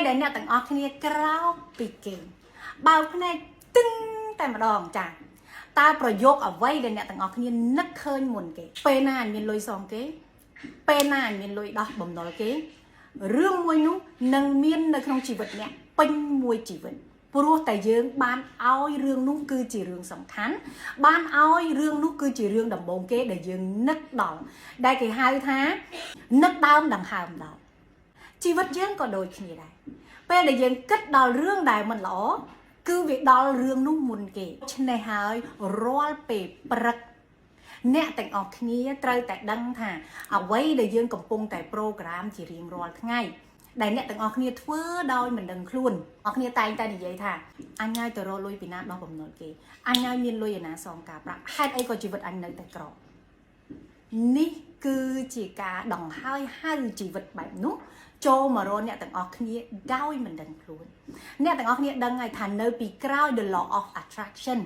ដែលអ្នកទាំងអស់គ្នាក្រោកពីគេបើភ្នែកទឹងតែម្ដងចាតើប្រយោគអ្វីដែលអ្នកទាំងអស់គ្នានឹកឃើញមុនគេពេលណាអញមានលុយសងគេពេលណាអញមានលុយដោះបំណុលគេរឿងមួយនោះនឹងមាននៅក្នុងជីវិតអ្នកពេញមួយជីវិតព្រោះតែយើងបានឲ្យរឿងនោះគឺជារឿងសំខាន់បានឲ្យរឿងនោះគឺជារឿងដំបូងគេដែលយើងនឹកដល់ដែលគេហៅថានឹកដើមដង្ហើមដល់ជីវិតយើងក៏ដូចគ្នាដែរពេលដែលយើងគិតដល់រឿងដែលមិនល្អគឺវាដល់រឿងនោះមុនគេឆ្នេះហើយរាល់ពេលព្រឹកអ្នកទាំងអស់គ្នាត្រូវតែដឹងថាអ្វីដែលយើងកំពុងតែប្រូក្រាមជារៀងរាល់ថ្ងៃដែលអ្នកទាំងអស់គ្នាធ្វើដោយមិនដឹងខ្លួនអស់គ្នាតែងតែនិយាយថាអញហើយទៅរកលុយពីណាដោះបំណុលគេអញហើយមានលុយឯណាសងការប្រាក់ហេតុអីក៏ជីវិតអញនៅតែក្រនេះគឺជាការដង្ហើយហៅជីវិតបែបនោះចូលមករកអ្នកទាំងអស់គ្នាដោយមិនដឹងខ្លួនអ្នកទាំងអស់គ្នាដឹងហើយថានៅពីក្រោយ the law of attraction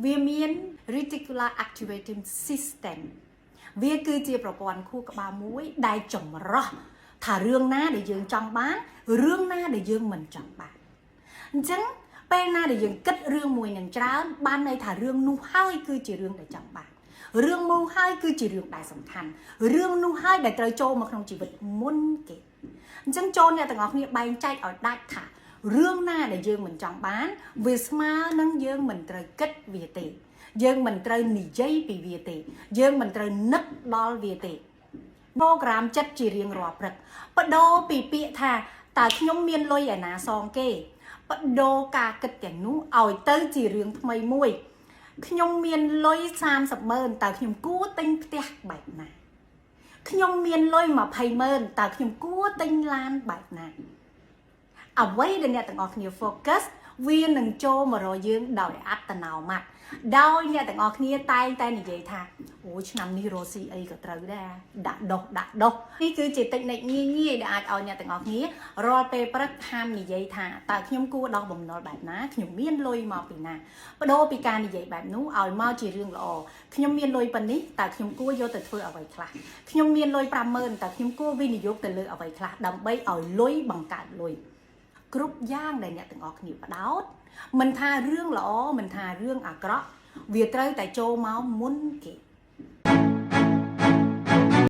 វាមាន reticular activating system វាគឺជាប្រព័ន្ធខួរក្បាលមួយដែលចម្រោះថារឿងណាដែលយើងចង់បានរឿងណាដែលយើងមិនចង់បានអញ្ចឹងពេលណាដែលយើងគិតរឿងមួយនឹងច្រើនបានន័យថារឿងនោះហើយគឺជារឿងដែលចង់បានរឿងនោះហើយគឺជារឿងដែលសំខាន់រឿងនោះហើយដែលត្រូវចូលមកក្នុងជីវិតមុនគេអញ្ចឹងចូលអ្នកទាំងអស់គ្នាបែងចែកឲ្យដាច់ថារឿងណាដែលយើងមិនចង់បានវាស្មើនឹងយើងមិនត្រូវគិតវាទេយើងមិនត្រូវនិយាយពីវាទេយើងមិនត្រូវនឹកដល់វាទេប្រូក្រាមចិត្តជារៀងរាល់ព្រឹកបដូរពីពាក្យថាតើខ្ញុំមានលុយឯណាសងគេបដូរការគិតទាំងនោះឲ្យទៅជារឿងថ្មីមួយខ្ញុំមានលុយ300000តើខ្ញុំគួរទិញផ្ទះបែបណាខ្ញុំមានលុយ2000000តើខ្ញុំគួរទិញឡានបែបណាអ្វីដែលអ្នកទាំងអស់គ្នា focus វានឹងចូលមករកយើងដោយអត្តនោម័តដោយអ្នកទាំងអស់គ្នាតែងតែនិយាយថាអូឆ្នាំនេះរកស៊ីអីក៏ត្រូវដែរដាក់ដុសនេះគឺជាតិចនិចងាយដែលអាចឲ្យអ្នកទាំងអស់គ្នារាល់ពេលព្រឹកហាមនិយាយថាតើខ្ញុំគួរដោះបំណុលបែបណាខ្ញុំមានលុយមកពីណាបដូរពីការនិយាយបែបនោះឲ្យមកជារឿងល្អខ្ញុំមានលុយប៉ុណ្នេះតើខ្ញុំគួរយកទៅធ្វើអ្វីខ្លះខ្ញុំមានលុយ50000តើខ្ញុំគួរវិនិយោគទៅលើអ្វីខ្លះដើម្បីឲ្យលុយបង្កើតលុយគ្រប់យ៉ាងដែលអ្នកទាំងអស់គ្នាបដោតមិនថារឿងល្អមិនថារឿងអាក្រក់វាត្រូវតែចូលមកមុនគេ